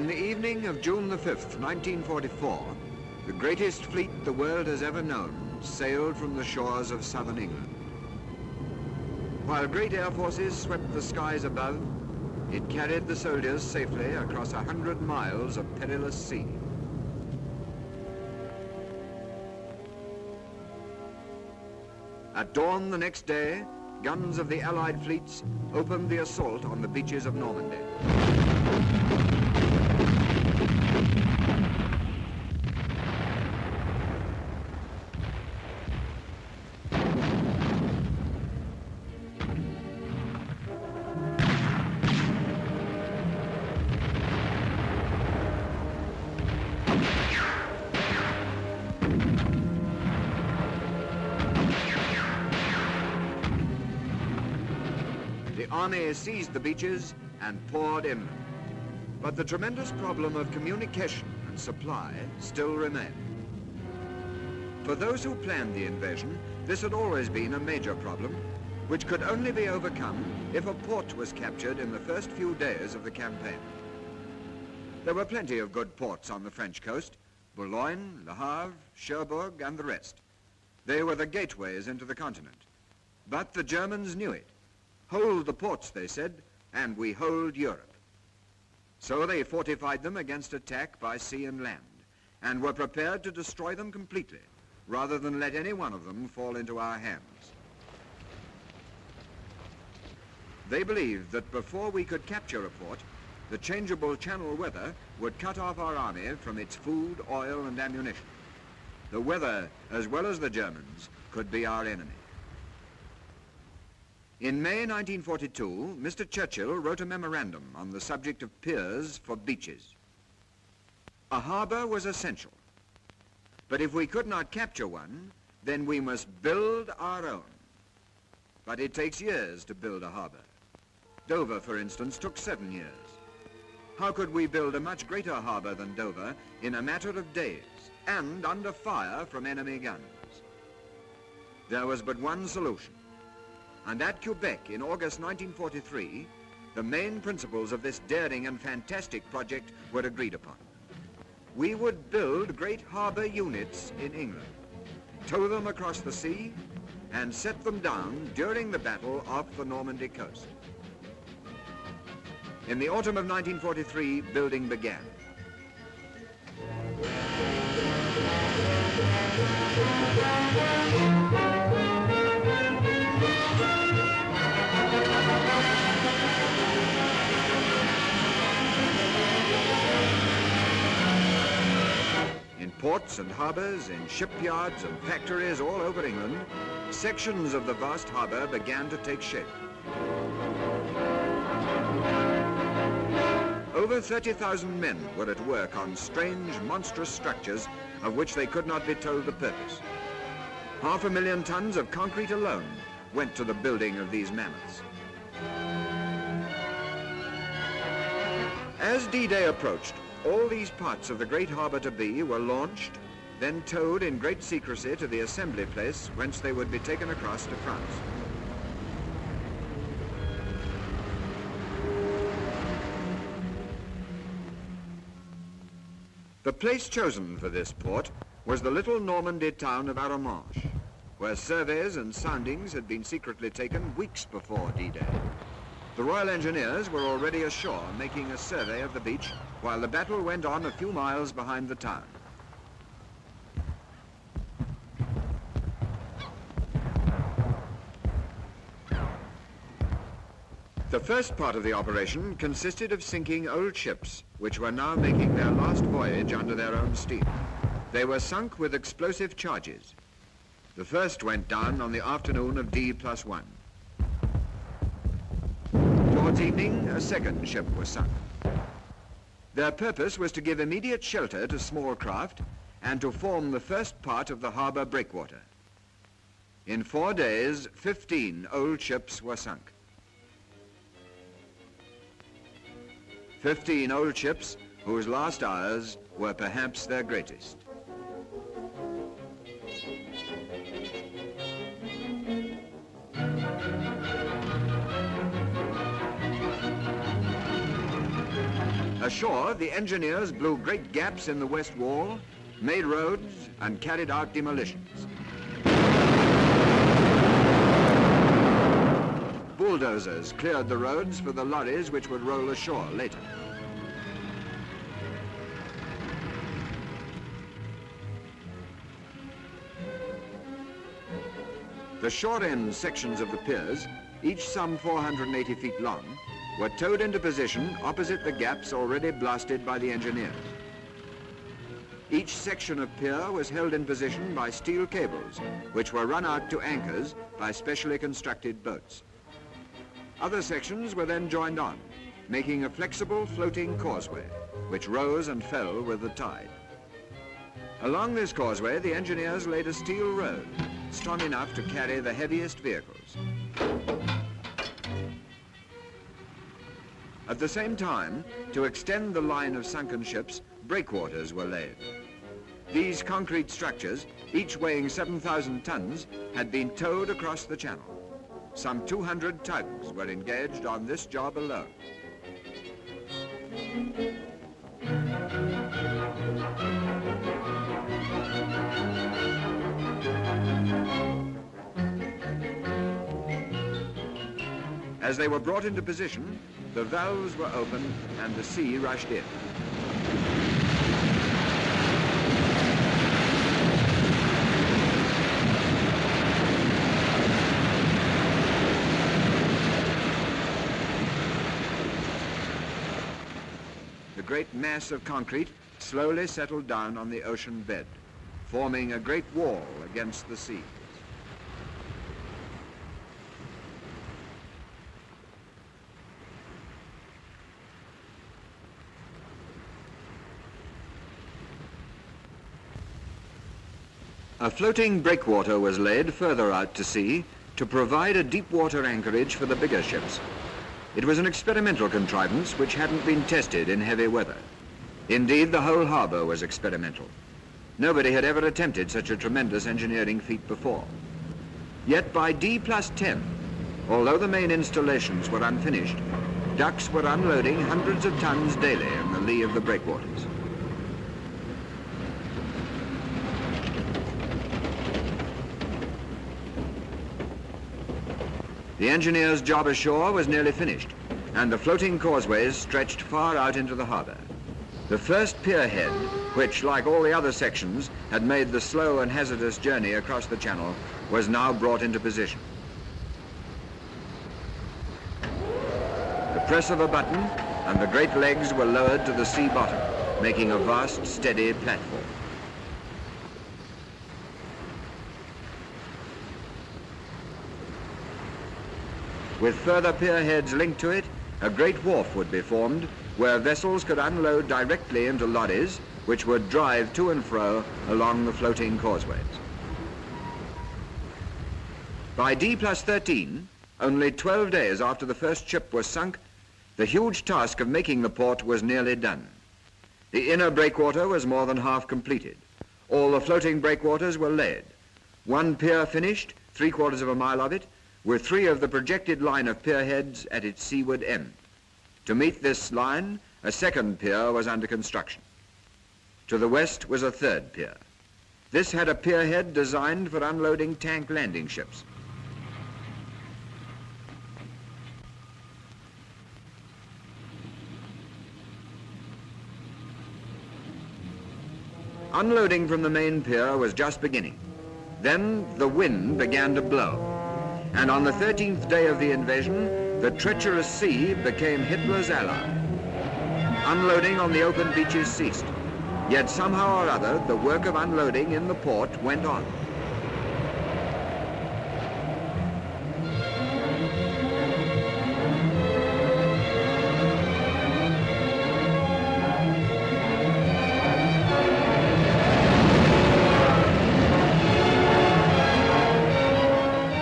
On the evening of June the 5th, 1944, the greatest fleet the world has ever known sailed from the shores of southern England. While great air forces swept the skies above, it carried the soldiers safely across 100 miles of perilous sea. At dawn the next day, guns of the Allied fleets opened the assault on the beaches of Normandy. The army seized the beaches and poured inland. But the tremendous problem of communication and supply still remained. For those who planned the invasion, this had always been a major problem, which could only be overcome if a port was captured in the first few days of the campaign. There were plenty of good ports on the French coast: Boulogne, Le Havre, Cherbourg, and the rest. They were the gateways into the continent. But the Germans knew it. Hold the ports, they said, and we hold Europe. So they fortified them against attack by sea and land, and were prepared to destroy them completely, rather than let any one of them fall into our hands. They believed that before we could capture a port, the changeable Channel weather would cut off our army from its food, oil, and ammunition. The weather, as well as the Germans, could be our enemy. In May 1942, Mr. Churchill wrote a memorandum on the subject of piers for beaches. A harbour was essential, but if we could not capture one, then we must build our own. But it takes years to build a harbour. Dover, for instance, took 7 years. How could we build a much greater harbour than Dover in a matter of days, and under fire from enemy guns? There was but one solution. And at Quebec in August 1943, the main principles of this daring and fantastic project were agreed upon. We would build great harbour units in England, tow them across the sea, and set them down during the battle off the Normandy coast. In the autumn of 1943, building began. In ports and harbours, in shipyards and factories all over England, sections of the vast harbour began to take shape. Over 30,000 men were at work on strange, monstrous structures of which they could not be told the purpose. 500,000 tons of concrete alone went to the building of these mammoths. As D-Day approached, all these parts of the great harbour to be were launched, then towed in great secrecy to the assembly place whence they would be taken across to France. The place chosen for this port was the little Normandy town of Arromanches, where surveys and soundings had been secretly taken weeks before D-Day. The Royal Engineers were already ashore making a survey of the beach while the battle went on a few miles behind the town. The first part of the operation consisted of sinking old ships which were now making their last voyage under their own steam. They were sunk with explosive charges. The first went down on the afternoon of D+1. Towards evening, a second ship was sunk. Their purpose was to give immediate shelter to small craft and to form the first part of the harbour breakwater. In 4 days, 15 old ships were sunk. 15 old ships whose last hours were perhaps their greatest. A Ashore, the engineers blew great gaps in the west wall, made roads, and carried out demolitions. Bulldozers cleared the roads for the lorries which would roll ashore later. The shore-end sections of the piers, each some 480 feet long, were towed into position opposite the gaps already blasted by the engineers. Each section of pier was held in position by steel cables, which were run out to anchors by specially constructed boats. Other sections were then joined on, making a flexible floating causeway, which rose and fell with the tide. Along this causeway, the engineers laid a steel road, strong enough to carry the heaviest vehicles. At the same time, to extend the line of sunken ships, breakwaters were laid. These concrete structures, each weighing 7,000 tons, had been towed across the channel. Some 200 tugs were engaged on this job alone. As they were brought into position, the valves were opened and the sea rushed in. The great mass of concrete slowly settled down on the ocean bed, forming a great wall against the sea. A floating breakwater was laid further out to sea to provide a deep water anchorage for the bigger ships. It was an experimental contrivance which hadn't been tested in heavy weather. Indeed, the whole harbour was experimental. Nobody had ever attempted such a tremendous engineering feat before. Yet by D+10, although the main installations were unfinished, ducks were unloading hundreds of tons daily in the lee of the breakwaters. The engineers' job ashore was nearly finished, and the floating causeways stretched far out into the harbour. The first pier head, which, like all the other sections, had made the slow and hazardous journey across the channel, was now brought into position. The press of a button, and the great legs were lowered to the sea bottom, making a vast, steady platform. With further pier heads linked to it, a great wharf would be formed where vessels could unload directly into lorries which would drive to and fro along the floating causeways. By D+13, only 12 days after the first ship was sunk, the huge task of making the port was nearly done. The inner breakwater was more than half completed. All the floating breakwaters were laid. One pier finished, 3/4 of a mile of it, with 3 of the projected line of pier heads at its seaward end. To meet this line, a second pier was under construction. To the west was a third pier. This had a pier head designed for unloading tank landing ships. Unloading from the main pier was just beginning. Then the wind began to blow. And on the 13th day of the invasion, the treacherous sea became Hitler's ally. Unloading on the open beaches ceased, yet somehow or other the work of unloading in the port went on.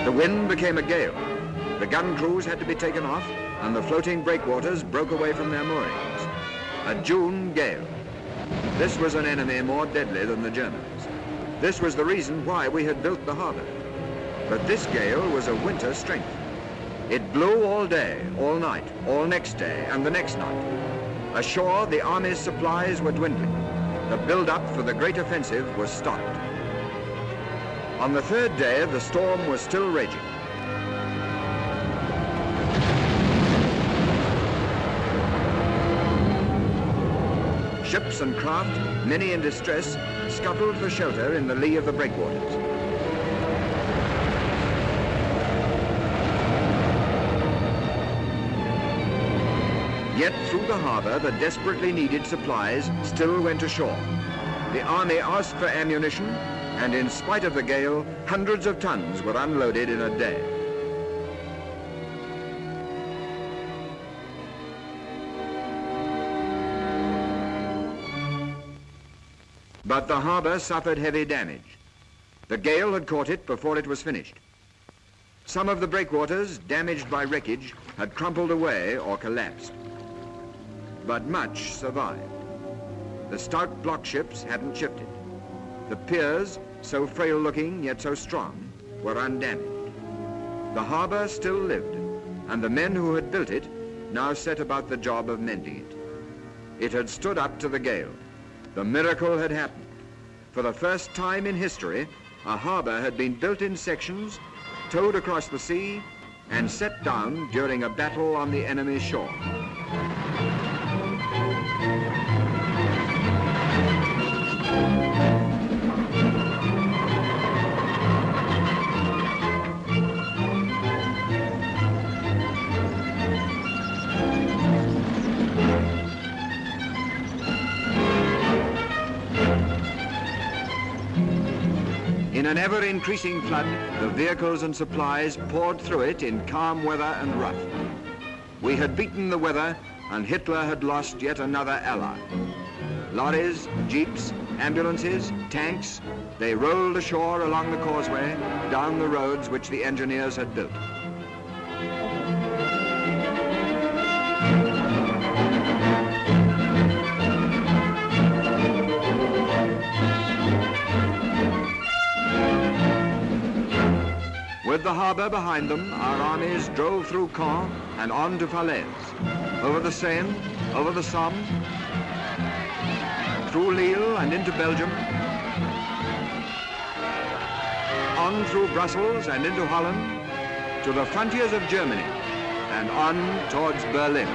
The wind became a gale. The gun crews had to be taken off, and the floating breakwaters broke away from their moorings. A June gale. This was an enemy more deadly than the Germans. This was the reason why we had built the harbour. But this gale was of winter strength. It blew all day, all night, all next day, and the next night. Ashore, the army's supplies were dwindling. The build-up for the great offensive was stopped. On the third day, the storm was still raging. Ships and craft, many in distress, scuttled for shelter in the lee of the breakwaters. Yet through the harbour, the desperately needed supplies still went ashore. The army asked for ammunition, and in spite of the gale, hundreds of tons were unloaded in a day. But the harbour suffered heavy damage. The gale had caught it before it was finished. Some of the breakwaters, damaged by wreckage, had crumpled away or collapsed. But much survived. The stout block ships hadn't shifted. The piers, so frail-looking yet so strong, were undamaged. The harbour still lived, and the men who had built it now set about the job of mending it. It had stood up to the gale. The miracle had happened. For the first time in history, a harbour had been built in sections, towed across the sea, and set down during a battle on the enemy's shore. In an ever-increasing flood, the vehicles and supplies poured through it in calm weather and rough. We had beaten the weather, and Hitler had lost yet another ally. Lorries, jeeps, ambulances, tanks, they rolled ashore along the causeway, down the roads which the engineers had built. With the harbour behind them, our armies drove through Caen and on to Falaise, over the Seine, over the Somme, through Lille and into Belgium, on through Brussels and into Holland, to the frontiers of Germany, and on towards Berlin.